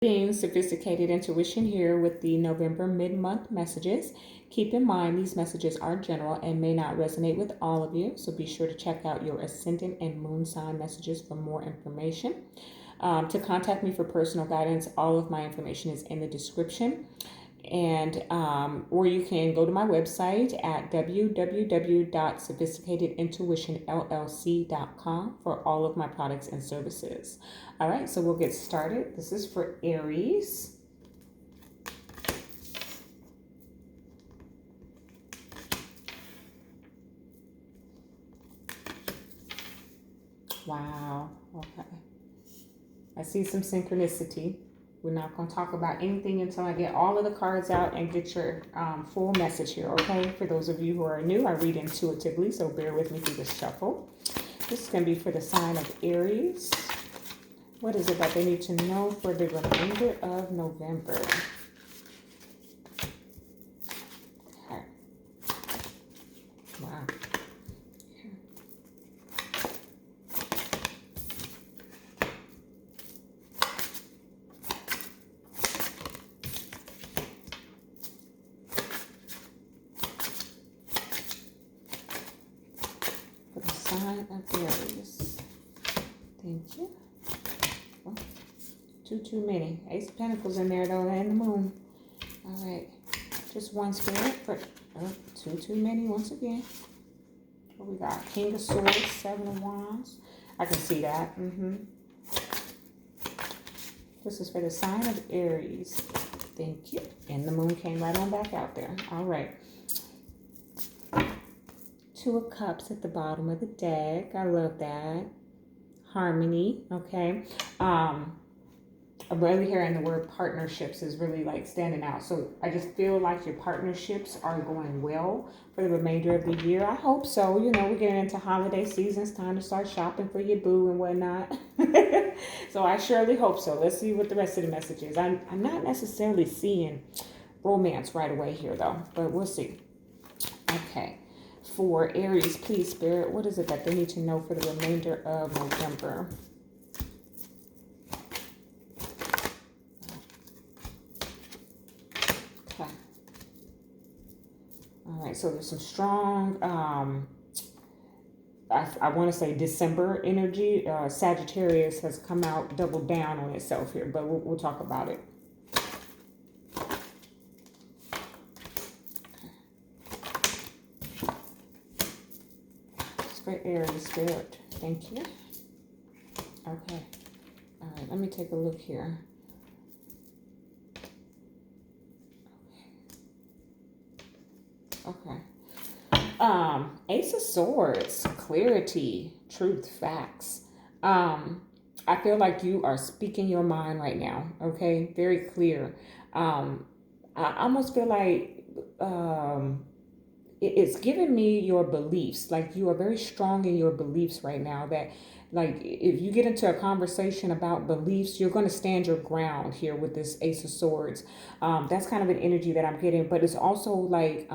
Being Sophisticated Intuition here with the November mid-month messages. Keep in mind these messages are general and may not resonate with all of you, so be sure to check out your ascendant and moon sign messages for more information. To contact me for personal guidance, all of my information is in the description. And or you can go to my website at www.sophisticatedintuitionllc.com for all of my products and services. All right, so we'll get started. This is for Aries. Wow, okay. I see some synchronicity. We're not going to talk about anything until I get all of the cards out and get your full message here, okay? For those of you who are new, I read intuitively, so bear with me through the shuffle. This is going to be for the sign of Aries. What is it that they need to know for the remainder of November? Okay. Wow. For the sign of Aries. Thank you. Oh, too many. Ace of Pentacles in there though, and the moon. All right. Just one spirit for too many once again. What we got? King of Swords, Seven of Wands. I can see that. This is for the sign of Aries. Thank you. And the moon came right on back out there. All right. Two of Cups at the bottom of the deck. I love that. Harmony. Okay. I'm really hearing the word partnerships is really like standing out. So I just feel like your partnerships are going well for the remainder of the year. I hope so. You know, we're getting into holiday season. It's time to start shopping for your boo and whatnot. So I surely hope so. Let's see what the rest of the message is. I'm not necessarily seeing romance right away here though, but we'll see. Okay. For Aries, please, Spirit, what is it that they need to know for the remainder of November? Okay. All right, so there's some strong, I want to say December energy. Sagittarius has come out double down on itself here, but we'll talk about it. For Aries, Spirit. Thank you. Okay. All right, let me take a look here. Okay. Ace of Swords, clarity, truth, facts. I feel like you are speaking your mind right now. Okay, very clear. I almost feel like it's giving me your beliefs. Like you are very strong in your beliefs right now. That like if you get into a conversation about beliefs, you're going to stand your ground here with this Ace of Swords. That's kind of an energy that I'm getting, but it's also like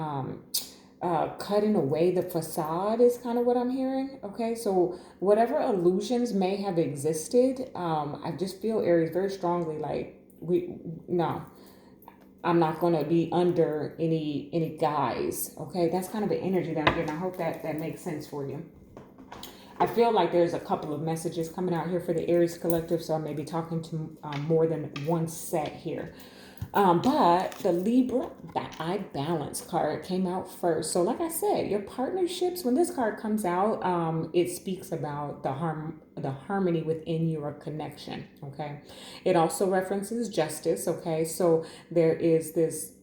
cutting away the facade is kind of what I'm hearing. Okay, so whatever illusions may have existed, I just feel Aries very strongly like I'm not going to be under any guise. Okay, that's kind of the energy that I'm getting. I hope that makes sense for you. I feel like there's a couple of messages coming out here for the Aries collective, so I may be talking to more than one set here. But the Libra I Balance card came out first. So like I said, your partnerships, when this card comes out, it speaks about the harmony within your connection. Okay. It also references justice. Okay. So there is this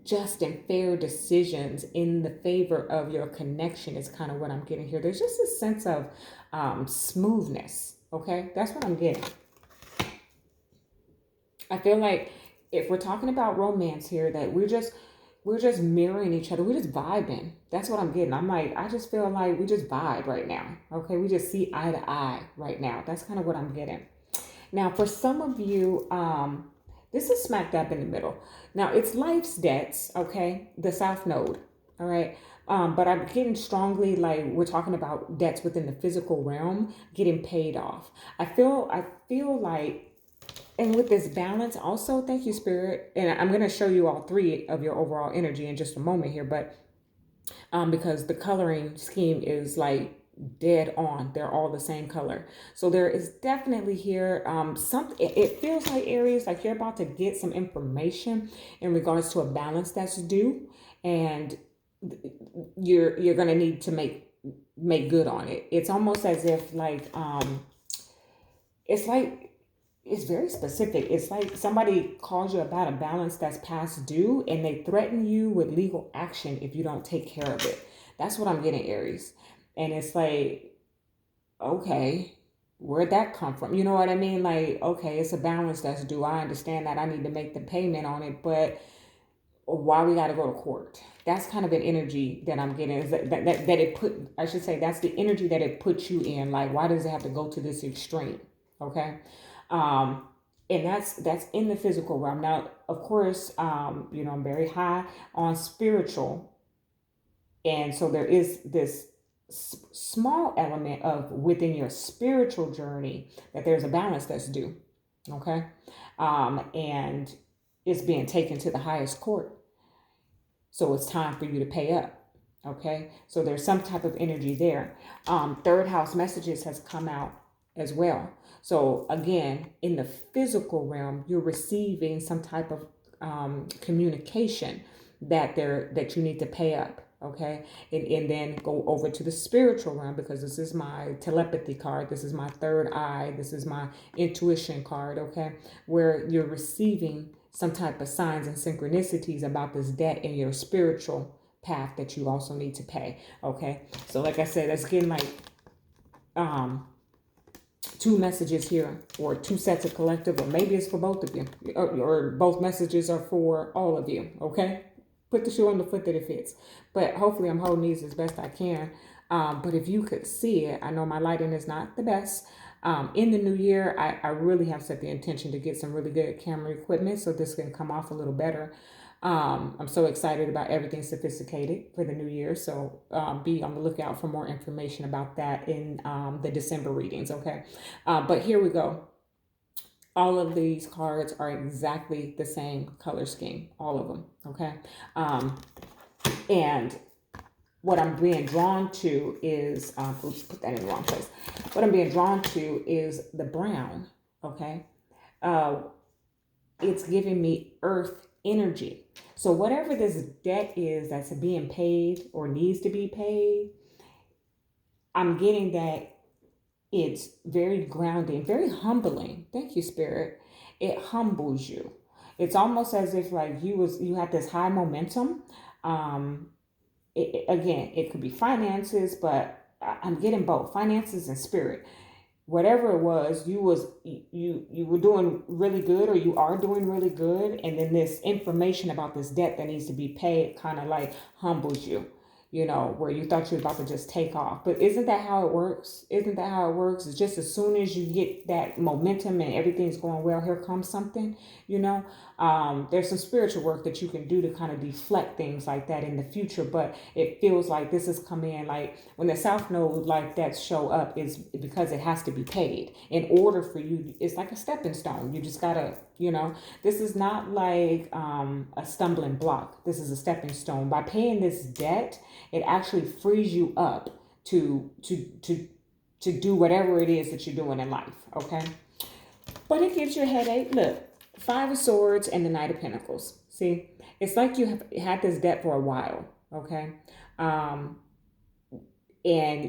just and fair decisions in the favor of your connection is kind of what I'm getting here. There's just a sense of smoothness. Okay. That's what I'm getting. I feel like if we're talking about romance here, that we're just mirroring each other. We're just vibing. That's what I'm getting. I'm like, I just feel like we just vibe right now. Okay, we just see eye to eye right now. That's kind of what I'm getting. Now, for some of you, this is smack dab in the middle. Now, it's life's debts. Okay, the South Node. All right. But I'm getting strongly like we're talking about debts within the physical realm getting paid off. I feel like And with this balance also, thank you, Spirit. And I'm going to show you all three of your overall energy in just a moment here, but because the coloring scheme is like dead on, they're all the same color. So there is definitely here something. It feels like, Aries, like you're about to get some information in regards to a balance that's due, and you're going to need to make good on it. It's almost as if like it's like, it's very specific. It's like somebody calls you about a balance that's past due and they threaten you with legal action if you don't take care of it. That's what I'm getting, Aries. And it's like, okay, where'd that come from? You know what I mean? Like, okay, it's a balance that's due. I understand that I need to make the payment on it, but why we got to go to court? That's kind of an energy that I'm getting. Is that it put, I should say, that's the energy that it puts you in. Like, why does it have to go to this extreme? Okay. Um, and that's in the physical realm. Now, of course, I'm very high on spiritual. And so there is this small element of within your spiritual journey that there's a balance that's due. Okay. And it's being taken to the highest court. So it's time for you to pay up. Okay. So there's some type of energy there. Third house messages has come out as well. So again, in the physical realm, you're receiving some type of communication that you need to pay up. Okay. And then go over to the spiritual realm, because this is my telepathy card. This is my third eye. This is my intuition card. Okay. Where you're receiving some type of signs and synchronicities about this debt in your spiritual path that you also need to pay. Okay. So like I said, that's getting like two messages here, or two sets of collective, or maybe it's for both of you, or both messages are for all of you. Okay. Put the shoe on the foot that it fits. But hopefully I'm holding these as best I can. But if you could see it, I know my lighting is not the best. In the new year, I really have set the intention to get some really good camera equipment so this can come off a little better. I'm so excited about everything sophisticated for the new year. So be on the lookout for more information about that in the December readings. Okay. But here we go. All of these cards are exactly the same color scheme, all of them. Okay. And what I'm being drawn to is, oops, put that in the wrong place. What I'm being drawn to is the brown. Okay. It's giving me earth energy. So whatever this debt is that's being paid or needs to be paid, I'm getting that it's very grounding, very humbling. Thank you, Spirit. It humbles you. It's almost as if like you had this high momentum. Again, it could be finances, but I'm getting both finances and spirit. Whatever it was, you were doing really good, or you are doing really good, and then this information about this debt that needs to be paid kind of like humbles you. Where you thought you were about to just take off. But isn't that how it works? Isn't that how it works? It's just as soon as you get that momentum and everything's going well, here comes something, there's some spiritual work that you can do to kind of deflect things like that in the future. But it feels like this is coming in, like when the South Node like that show up, is because it has to be paid in order for you. It's like a stepping stone. You just gotta, this is not like a stumbling block. This is a stepping stone. By paying this debt, it actually frees you up to do whatever it is that you're doing in life. Okay. But it gives you a headache. Look, Five of Swords and the Knight of Pentacles. See, it's like you have had this debt for a while. Okay. And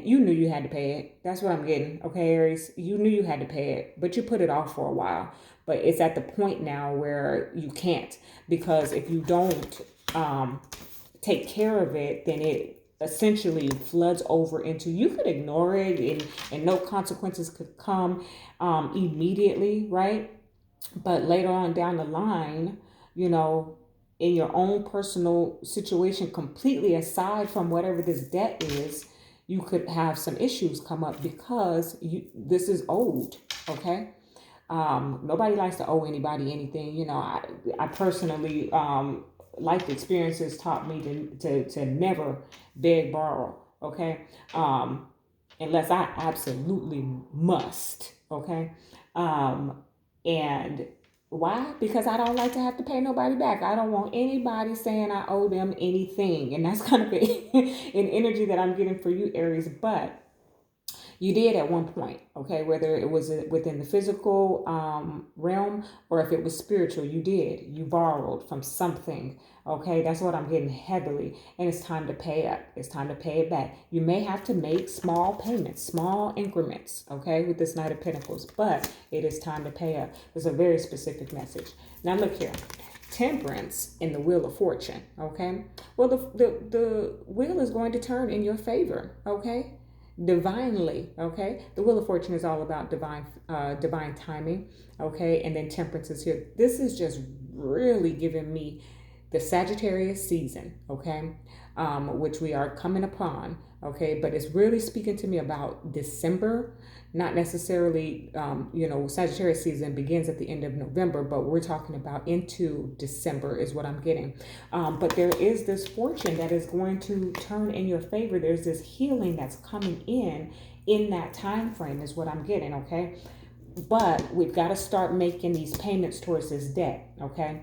you knew you had to pay it. That's what I'm getting. Okay, Aries, you knew you had to pay it, but you put it off for a while. But it's at the point now where you can't, because if you don't take care of it, then it essentially floods over into, you could ignore it and no consequences could come immediately, right? But later on down the line, in your own personal situation, completely aside from whatever this debt is, you could have some issues come up because this is owed. Okay. Nobody likes to owe anybody anything. I personally, life experiences taught me to never beg, borrow. Okay. Unless I absolutely must. Okay. And Why? Because I don't like to have to pay nobody back. I don't want anybody saying I owe them anything. And that's kind of an energy that I'm getting for you, Aries. But you did at one point, okay? Whether it was within the physical realm or if it was spiritual, you did. You borrowed from something, okay? That's what I'm getting heavily. And it's time to pay up. It's time to pay it back. You may have to make small payments, small increments, okay, with this Knight of Pentacles, but it is time to pay up. It's a very specific message. Now, look here. Temperance in the Wheel of Fortune, okay? Well, the wheel is going to turn in your favor, okay? Divinely, okay? The Wheel of Fortune is all about divine timing, okay? And then Temperance is here. This is just really giving me the Sagittarius season, okay? Which we are coming upon, okay? But it's really speaking to me about December, not necessarily, Sagittarius season begins at the end of November, but we're talking about into December is what I'm getting. But there is this fortune that is going to turn in your favor. There's this healing that's coming in that time frame is what I'm getting, okay? But we've got to start making these payments towards this debt, okay?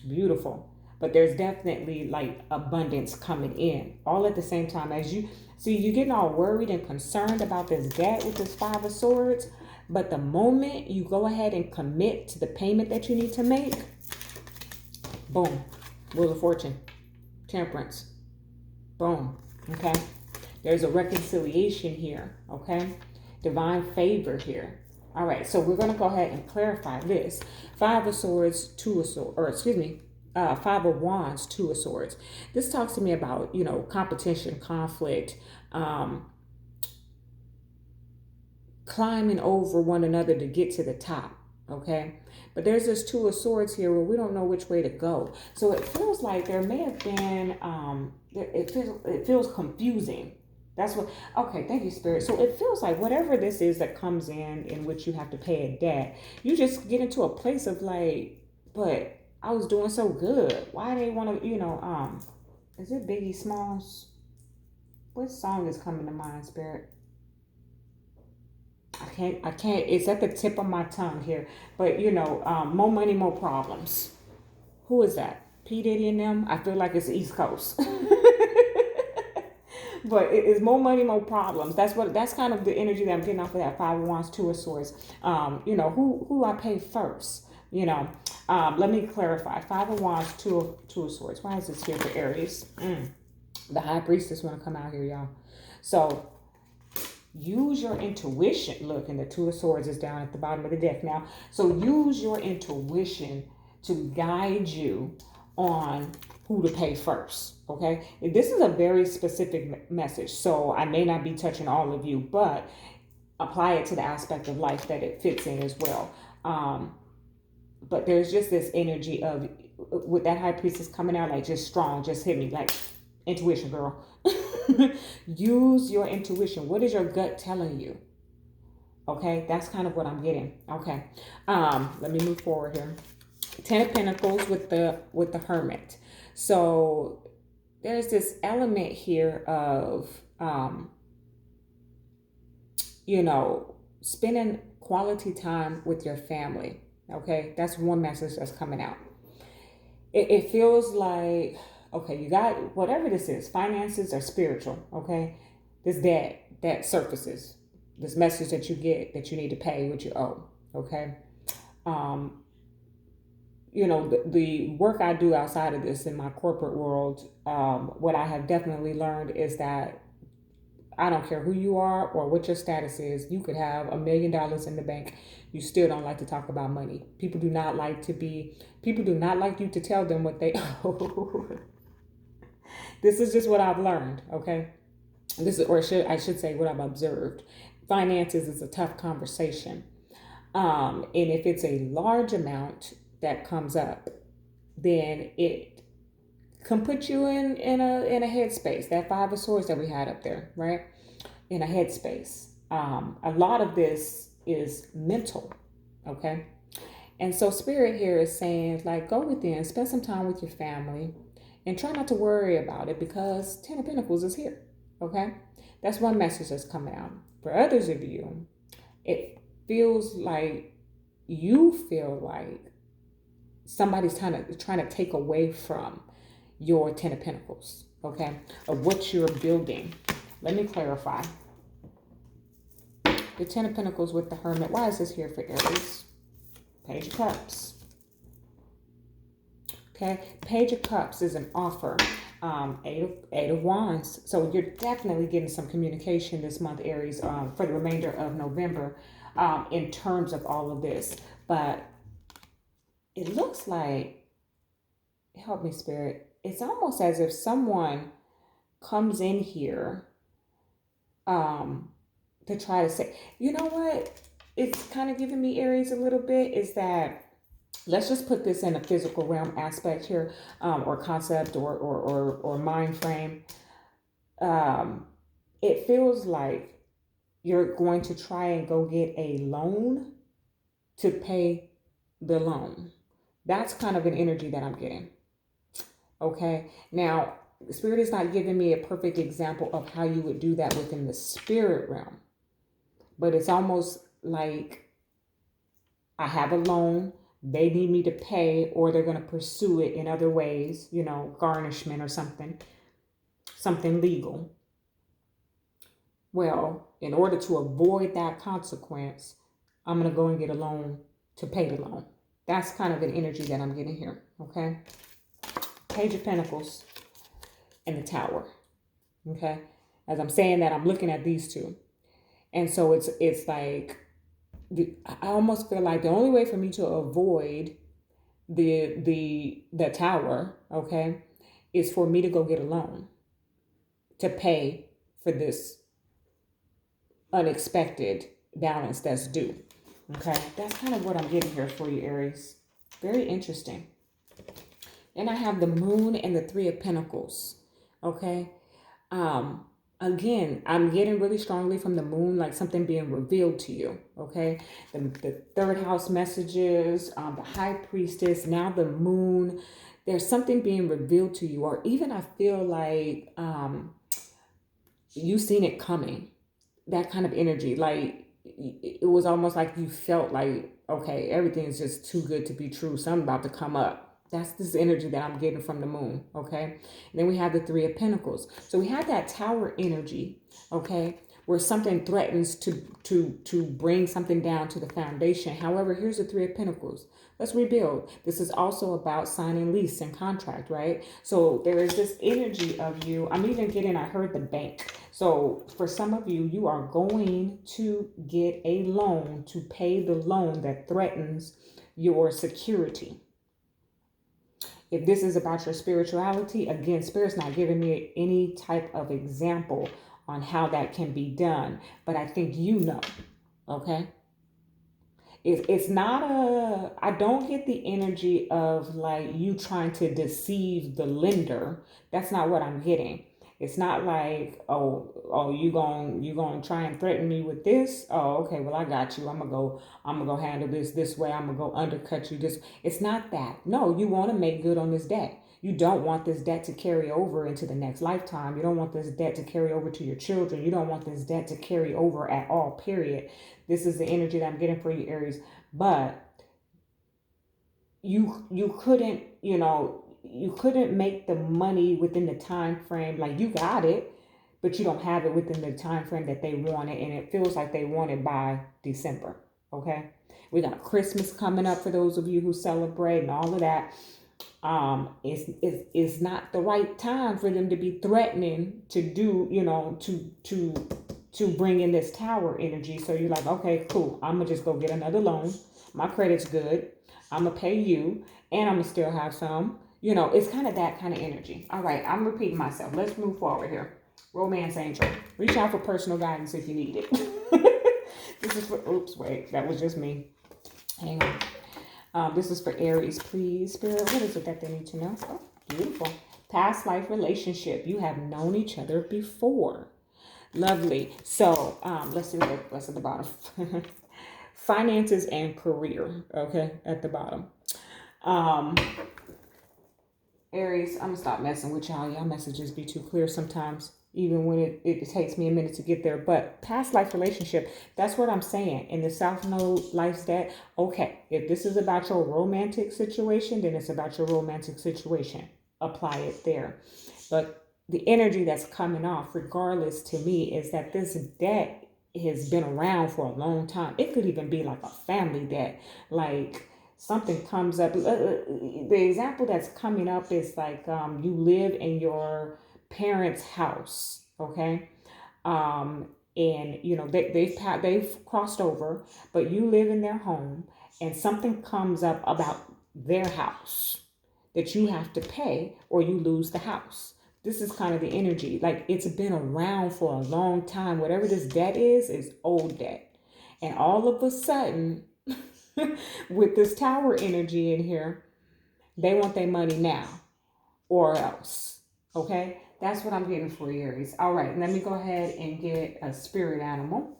Beautiful. But there's definitely like abundance coming in all at the same time. As you see, you're getting all worried and concerned about this debt with this Five of Swords. But the moment you go ahead and commit to the payment that you need to make, boom, Wheel of Fortune, Temperance, boom, okay? There's a reconciliation here, okay? Divine favor here. All right, so we're going to go ahead and clarify this. Five of Swords, Two of Swords, or excuse me, Five of Wands, Two of Swords. This talks to me about, competition, conflict, climbing over one another to get to the top, okay? But there's this Two of Swords here where we don't know which way to go. So it feels like there may have been, it feels confusing. That's what, okay, thank you, Spirit. So it feels like whatever this is that comes in which you have to pay a debt, you just get into a place of like, but I was doing so good. Why they want to, is it Biggie Smalls? What song is coming to mind, Spirit? I can't, it's at the tip of my tongue here. But, more money, more problems. Who is that? P. Diddy and them? I feel like it's the East Coast. But it is more money, more problems. That's kind of the energy that I'm getting off of that Five of Wands, Two of Swords. Who I pay first? Let me clarify. Five of Wands, Two of Swords. Why is this here for Aries? The High Priestess want to come out here, y'all. So use your intuition. Look, and the Two of Swords is down at the bottom of the deck now. So use your intuition to guide you on who to pay first, okay? This is a very specific message, so I may not be touching all of you, but apply it to the aspect of life that it fits in as well. But there's just this energy of, with that High Priestess coming out, like just strong, just hit me, like intuition, girl. Use your intuition. What is your gut telling you? Okay, that's kind of what I'm getting. Okay, let me move forward here. Ten of Pentacles with the Hermit. So there's this element here of, spending quality time with your family. Okay, that's one message that's coming out. It feels like, okay, you got whatever this is, finances or spiritual. Okay, this debt surfaces. This message that you get that you need to pay what you owe. Okay. The work I do outside of this in my corporate world, what I have definitely learned is that I don't care who you are or what your status is. You could have $1 million in the bank. You still don't like to talk about money. People do not like you to tell them what they owe. This is just what I've learned, okay? I should say what I've observed. Finances is a tough conversation. And if it's a large amount that comes up, then it can put you in a headspace. That Five of Swords that we had up there, right? In a headspace. A lot of this is mental, okay? And so Spirit here is saying, like, go within, spend some time with your family, and try not to worry about it because Ten of Pentacles is here, okay? That's one message that's coming out. For others of you, it feels like you feel like somebody's trying to take away from your Ten of Pentacles, okay, of what you're building. Let me clarify. The Ten of Pentacles with the Hermit. Why is this here for Aries? Page of Cups. Okay, Page of Cups is an offer. Eight of Wands. So you're definitely getting some communication this month, Aries, for the remainder of November, in terms of all of this. But it looks like, help me, Spirit, it's almost as if someone comes in here to try to say, you know what, it's kind of giving me, Aries, a little bit, is that, let's just put this in a physical realm aspect here, or concept, or mind frame. It feels like you're going to try and go get a loan to pay the loan. That's kind of an energy that I'm getting. Okay. Now, Spirit is not giving me a perfect example of how you would do that within the spirit realm, but it's almost like I have a loan, they need me to pay, or they're going to pursue it in other ways, you know, garnishment or something legal. Well, in order to avoid that consequence, I'm going to go and get a loan to pay the loan. That's kind of an energy that I'm getting here, okay? Page of Pentacles and the Tower, okay? As I'm saying that, I'm looking at these two. And so it's like, I almost feel like the only way for me to avoid the Tower, okay, is for me to go get a loan to pay for this unexpected balance that's due. Okay, that's kind of what I'm getting here for you, Aries. Very interesting. And I have the Moon and the Three of Pentacles. Okay. Again, I'm getting really strongly from the Moon, like something being revealed to you. Okay. The third house messages, the High Priestess, now the Moon. There's something being revealed to you, or even I feel like you've seen it coming. That kind of energy, like it was almost like you felt like, okay, everything's just too good to be true. Something about to come up. That's this energy that I'm getting from the Moon, okay? And then we have the Three of Pentacles. So we have that Tower energy, okay, where something threatens to bring something down to the foundation. However, here's the Three of Pentacles. Let's rebuild. This is also about signing lease and contract, right? So there is this energy of you. I'm even getting, I heard the bank. So for some of you, you are going to get a loan to pay the loan that threatens your security. If this is about your spirituality, again, Spirit's not giving me any type of example on how that can be done, but I think you know, okay? It's not I don't get the energy of like you trying to deceive the lender. That's not what I'm getting. It's not like, oh, you gonna try and threaten me with this? Oh, okay, well I got you. I'm gonna go handle this way. I'm gonna go undercut you this. It's not that. No, you want to make good on this debt. You don't want this debt to carry over into the next lifetime. You don't want this debt to carry over to your children. You don't want this debt to carry over at all, period. This is the energy that I'm getting for you, Aries. But you couldn't, you couldn't make the money within the time frame. Like you got it, but you don't have it within the time frame that they wanted, and it feels like they want it by December. Okay, we got Christmas coming up for those of you who celebrate and all of that. It's not the right time for them to be threatening to do, to bring in this Tower energy. So you're like, okay, cool. I'm gonna just go get another loan. My credit's good. I'm gonna pay you, and I'm gonna still have some. It's kind of that kind of energy. All right, I'm repeating myself. Let's move forward here. Romance angel, reach out for personal guidance if you need it. This is for, oops, wait, that was just me. Hang on. This is for Aries, please. Spirit, what is it that they need to know? Oh, beautiful. Past life relationship. You have known each other before. Lovely. So let's see what's at the bottom. Finances and career. Okay, at the bottom. Aries, I'm gonna stop messing with y'all. Y'all messages be too clear sometimes. even when it takes me a minute to get there. But past life relationship, that's what I'm saying. In the South Node life's debt, okay, if this is about your romantic situation, then it's about your romantic situation. Apply it there. But the energy that's coming off, regardless to me, is that this debt has been around for a long time. It could even be like a family debt. Like something comes up. The example that's coming up is like you live in your parents' house, okay? And you know they've crossed over, but you live in their home, and something comes up about their house that you have to pay, or you lose the house. This is kind of the energy. Like it's been around for a long time. Whatever this debt is old debt, and all of a sudden, with this tower energy in here, they want their money now or else. Okay? That's what I'm getting for you, Aries. All right, let me go ahead and get a spirit animal.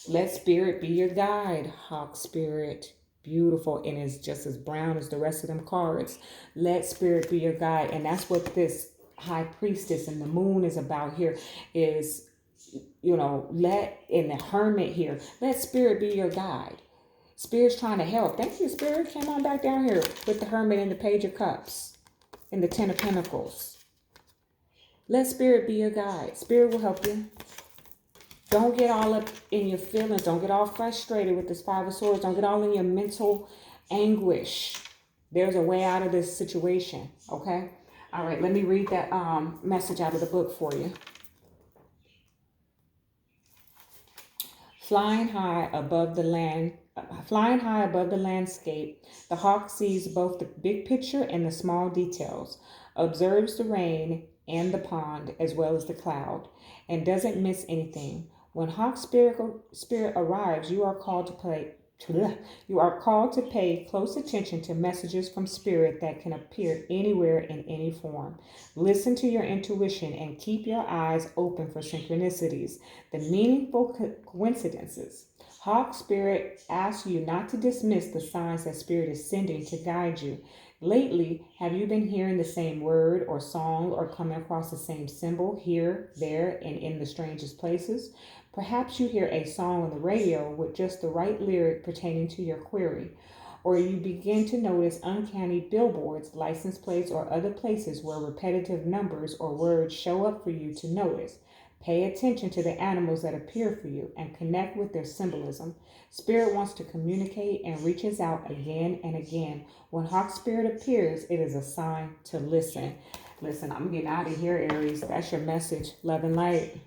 Let spirit be your guide, hawk spirit. Beautiful, and it's just as brown as the rest of them cards. Let spirit be your guide, and that's what this high priestess and the moon is about here. Is, you know, let in the hermit here. Let spirit be your guide. Spirit's trying to help. Thank you, spirit. Came on back down here with the hermit and the page of cups and the 10 of pentacles. Let spirit be your guide. Spirit will help you. Don't get all up in your feelings. Don't get all frustrated with this Five of Swords. Don't get all in your mental anguish. There's a way out of this situation, okay? All right, let me read that message out of the book for you. Flying high above the landscape, the hawk sees both the big picture and the small details, observes the rain and the pond as well as the cloud, and doesn't miss anything. When hawk spirit arrives, you are called to pay close attention to messages from spirit that can appear anywhere in any form. Listen to your intuition and keep your eyes open for synchronicities, the meaningful coincidences. Hawk spirit asks you not to dismiss the signs that spirit is sending to guide you. Lately, have you been hearing the same word or song or coming across the same symbol here, there, and in the strangest places? Perhaps you hear a song on the radio with just the right lyric pertaining to your query, or you begin to notice uncanny billboards, license plates, or other places where repetitive numbers or words show up for you to notice. Pay attention to the animals that appear for you and connect with their symbolism. Spirit wants to communicate and reaches out again and again. When hawk spirit appears, it is a sign to listen. Listen, I'm getting out of here, Aries. That's your message. Love and light.